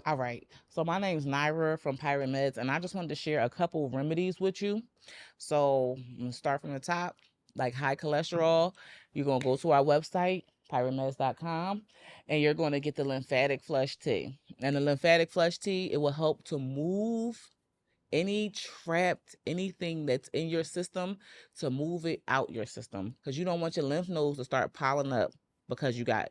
All right. So my name's Naira from Medz, and I just wanted to share a couple remedies with you. So I'm gonna start from the top. Like high cholesterol, you're gonna go to our website, pyromeds.com, and you're gonna get the lymphatic flush tea. And the lymphatic flush tea, it will help to move any trapped anything that's in your system, to move it out your system, because you don't want your lymph nodes to start piling up because you got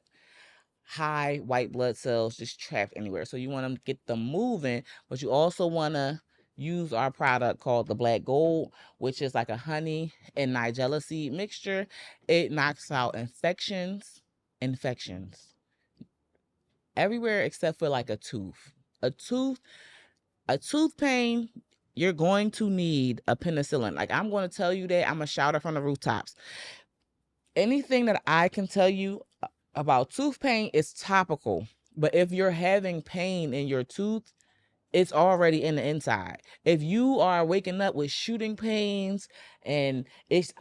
high white blood cells just trapped anywhere. So you want to get them moving, but you also want to use our product called the Black Gold, which is like a honey and nigella seed mixture. It knocks out infections everywhere except for like a tooth. A tooth, a tooth pain, you're going to need a penicillin. Like, I'm going to tell you that. I'm going to shout it from the rooftops. Anything that I can tell you about tooth pain is topical. But if you're having pain in your tooth, it's already in the inside. If you are waking up with shooting pains and it's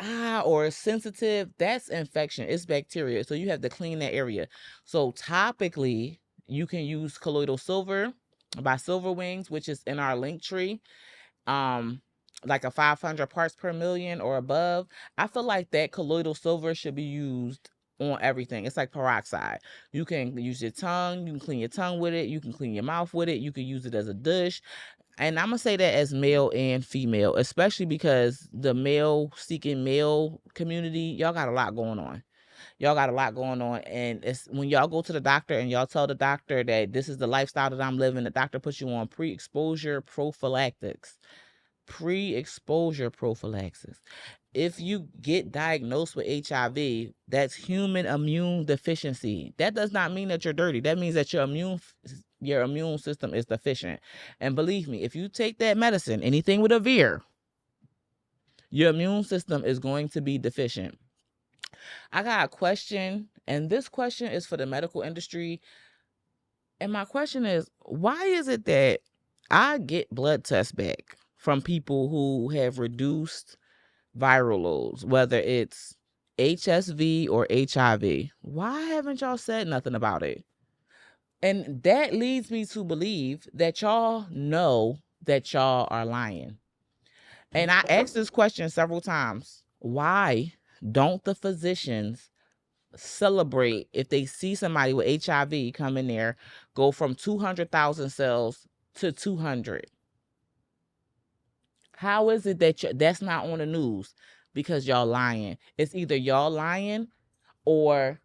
or it's sensitive, that's infection. It's bacteria. So you have to clean that area. So topically, you can use colloidal silver by Silver Wings, which is in our link tree. Like a 500 parts per million or above. I feel like that colloidal silver should be used on everything. It's like peroxide. You can use your tongue. You can clean your tongue with it. You can clean your mouth with it. You can use it as a dish. And I'm going to say that as male and female, especially because the male seeking male community, y'all got a lot going on. Y'all got a lot going on. And it's when y'all go to the doctor and y'all tell the doctor that this is the lifestyle that I'm living, the doctor puts you on pre-exposure prophylactics. Pre-exposure prophylaxis. If you get diagnosed with HIV, that's human immune deficiency. That does not mean that you're dirty. That means that your immune system is deficient. And believe me, if you take that medicine, anything with a veer, your immune system is going to be deficient. I got a question, and this question is for the medical industry. And my question is, why is it that I get blood tests back from people who have reduced viral loads, whether it's HSV or HIV? Why haven't y'all said nothing about it? And that leads me to believe that y'all know that y'all are lying. And I asked this question several times. Why don't the physicians celebrate if they see somebody with HIV come in there, go from 200,000 cells to 200? How is it that that's not on the news? Because y'all lying. It's either y'all lying or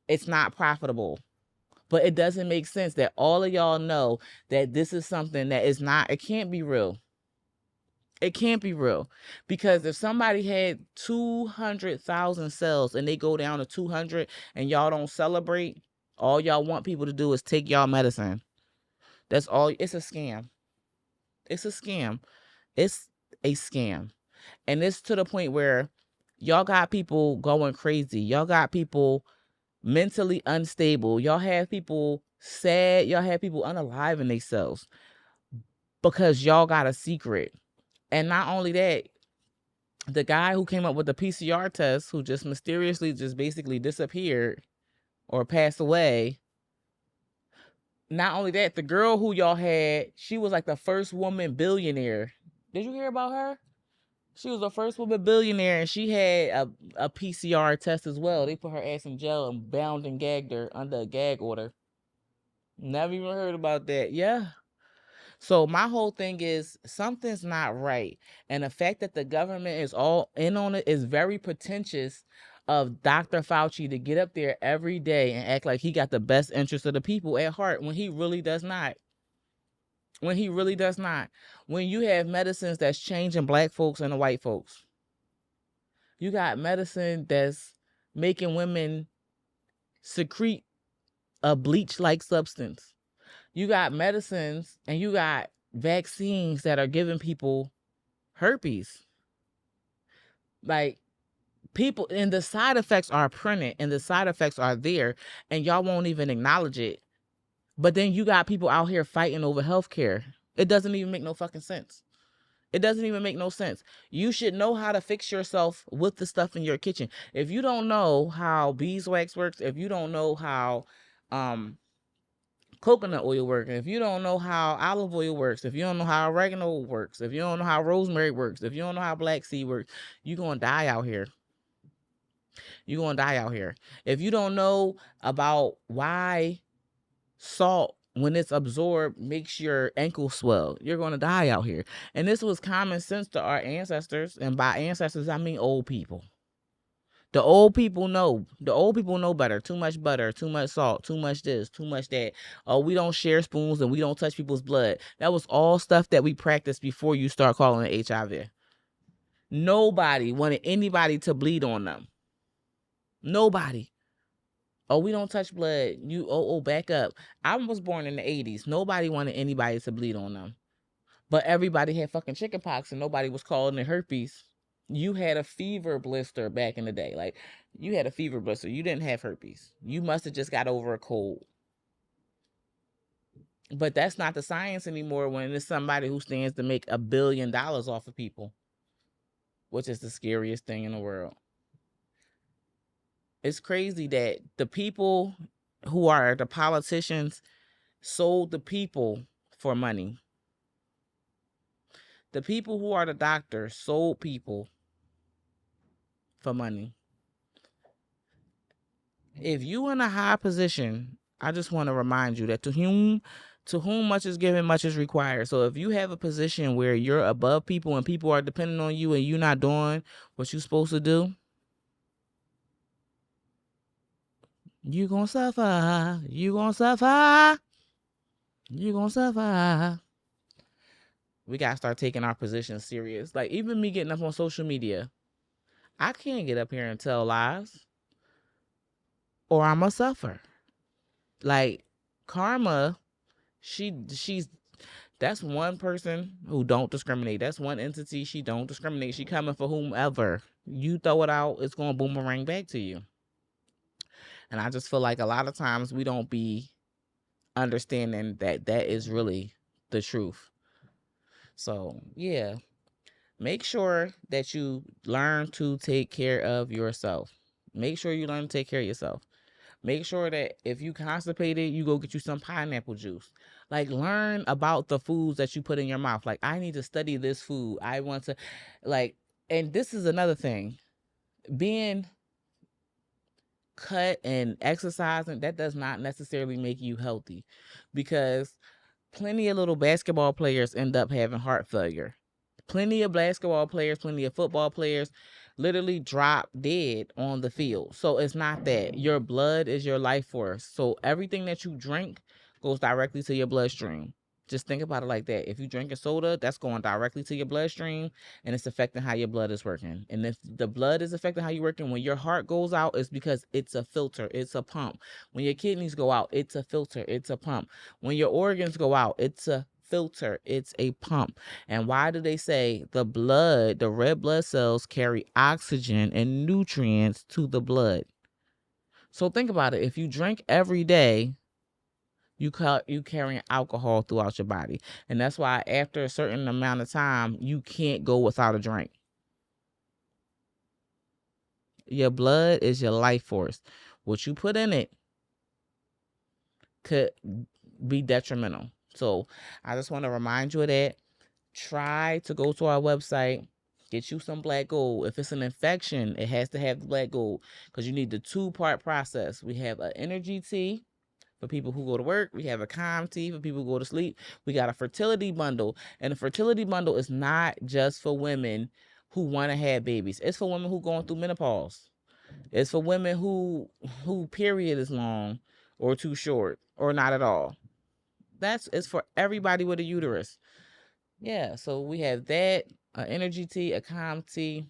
it's not profitable. But it doesn't make sense that all of y'all know that this is something that is not, it can't be real. It can't be real. Because if somebody had 200,000 cells and they go down to 200 and y'all don't celebrate, all y'all want people to do is take y'all medicine. That's all. It's a scam. It's a scam. It's a scam. And it's to the point where y'all got people going crazy. Y'all got people mentally unstable. Y'all have people sad. Y'all have people unaliving themselves because y'all got a secret. And not only that, the guy who came up with the PCR test, who just mysteriously just basically disappeared or passed away. Not only that, the girl who y'all had, she was like the first woman billionaire. Did you hear about her? She was the first woman billionaire, and she had a PCR test as well. They put her ass in jail and bound and gagged her under a gag order. Never even heard about that. Yeah. So my whole thing is something's not right. And the fact that the government is all in on it is very pretentious of Dr. Fauci to get up there every day and act like he got the best interest of the people at heart when he really does not. When he really does not. When you have medicines that's changing black folks and the white folks. You got medicine that's making women secrete a bleach-like substance. You got medicines and you got vaccines that are giving people herpes. Like, people, and the side effects are printed and the side effects are there, and y'all won't even acknowledge it. But then you got people out here fighting over healthcare. It doesn't even make no fucking sense. It doesn't even make no sense. You should know how to fix yourself with the stuff in your kitchen. If you don't know how beeswax works, if you don't know how coconut oil works, if you don't know how olive oil works, if you don't know how oregano works, if you don't know how rosemary works, if you don't know how black seed works, you're going to die out here. You're going to die out here. If you don't know about why salt, when it's absorbed, makes your ankle swell, you're going to die out here. And this was common sense to our ancestors. And by ancestors, I mean old people. The old people know. The old people know better. Too much butter, too much salt, too much this, too much that. Oh, we don't share spoons and we don't touch people's blood. That was all stuff that we practiced before you start calling it HIV. Nobody wanted anybody to bleed on them. Nobody. Oh, we don't touch blood. Back up. I was born in the 80s. Nobody wanted anybody to bleed on them. But everybody had fucking chickenpox and nobody was calling it herpes. You had a fever blister back in the day. Like, you had a fever blister. You didn't have herpes. You must have just got over a cold. But that's not the science anymore when it's somebody who stands to make $1 billion off of people, which is the scariest thing in the world. It's crazy that the people who are the politicians sold the people for money. The people who are the doctors sold people for money. If you in a high position, I just want to remind you that to whom much is given, much is required. So if you have a position where you're above people and people are depending on you and you're not doing what you're supposed to do, you're going to suffer. You're going to suffer. You're going to suffer. We got to start taking our position serious. Like, even me getting up on social media, I can't get up here and tell lies or I'm going to suffer. Like, karma, she's that's one person who don't discriminate. That's one entity she don't discriminate. She coming for whomever. You throw it out, it's going to boomerang back to you. And I just feel like a lot of times we don't be understanding that is really the truth. So, yeah. Make sure that you learn to take care of yourself. Make sure you learn to take care of yourself. Make sure that if you constipated, you go get you some pineapple juice. Like, learn about the foods that you put in your mouth. Like, I need to study this food. I want to, like, and this is another thing. Being cut and exercising, that does not necessarily make you healthy, because plenty of little basketball players end up having heart failure. Plenty of basketball players, plenty of football players literally drop dead on the field. So it's not that. Your blood is your life force. So everything that you drink goes directly to your bloodstream. Just think about it like that. If you drink a soda, that's going directly to your bloodstream and it's affecting how your blood is working. And if the blood is affecting how you're working, when your heart goes out, it's because it's a filter, it's a pump. When your kidneys go out, it's a filter, it's a pump. When your organs go out, it's a filter, it's a pump. And why do they say the red blood cells carry oxygen and nutrients to the blood? So think about it. If you drink every day, you carrying alcohol throughout your body. And that's why after a certain amount of time, you can't go without a drink. Your blood is your life force. What you put in it could be detrimental. So I just want to remind you of that. Try to go to our website, get you some black gold. If it's an infection, it has to have the black gold, because you need the 2-part process. We have an energy tea for people who go to work. We have a calm tea for people who go to sleep. We got a fertility bundle. And the fertility bundle is not just for women who want to have babies. It's for women who going through menopause. It's for women who period is long or too short or not at all. It's for everybody with a uterus. Yeah, so we have that, an energy tea, a calm tea.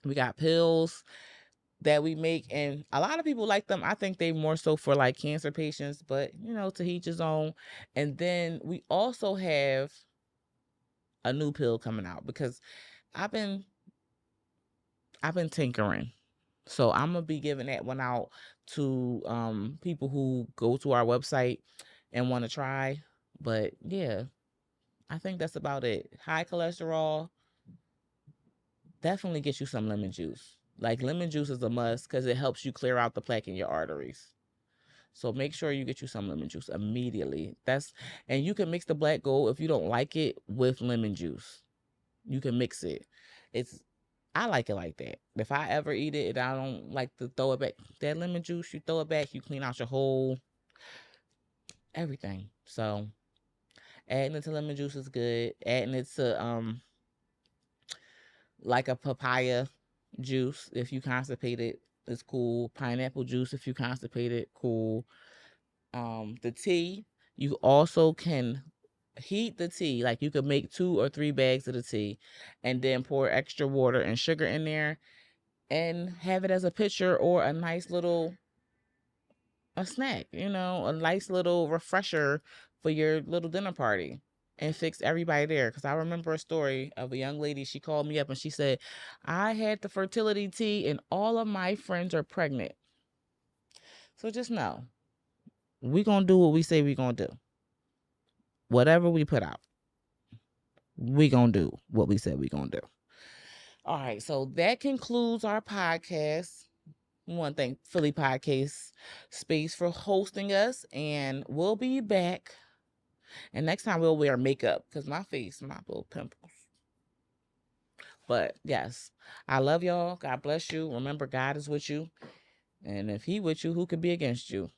We got pills that we make, and a lot of people like them. I think they more so for like cancer patients, but to each his own. And then we also have a new pill coming out, because I've been tinkering. So I'm gonna be giving that one out to people who go to our website and want to try. But yeah, I think that's about it. High cholesterol, definitely get you some lemon juice. Like, lemon juice is a must because it helps you clear out the plaque in your arteries. So make sure you get you some lemon juice immediately. And you can mix the black gold if you don't like it with lemon juice. You can mix it. I like it like that. If I ever eat it and I don't like to throw it back, that lemon juice, you throw it back, you clean out your whole everything. So adding it to lemon juice is good. Adding it to like a papaya juice if you constipated is cool. Pineapple juice if you constipated, cool. The tea, you also can heat the tea. Like you could make 2 or 3 bags of the tea and then pour extra water and sugar in there and have it as a pitcher or a nice little a snack, a nice little refresher for your little dinner party and fix everybody there. Because I remember a story of a young lady. She called me up and she said, I had the fertility tea and all of my friends are pregnant. So just know, we going to do what we say we going to do. Whatever we put out, we going to do what we said we going to do. All right. So that concludes our podcast. We want to thank Philly Podcast Space for hosting us, and we'll be back. And next time we'll wear makeup because my face, my little pimples. But yes, I love y'all. God bless you. Remember, God is with you. And if he with you, who could be against you?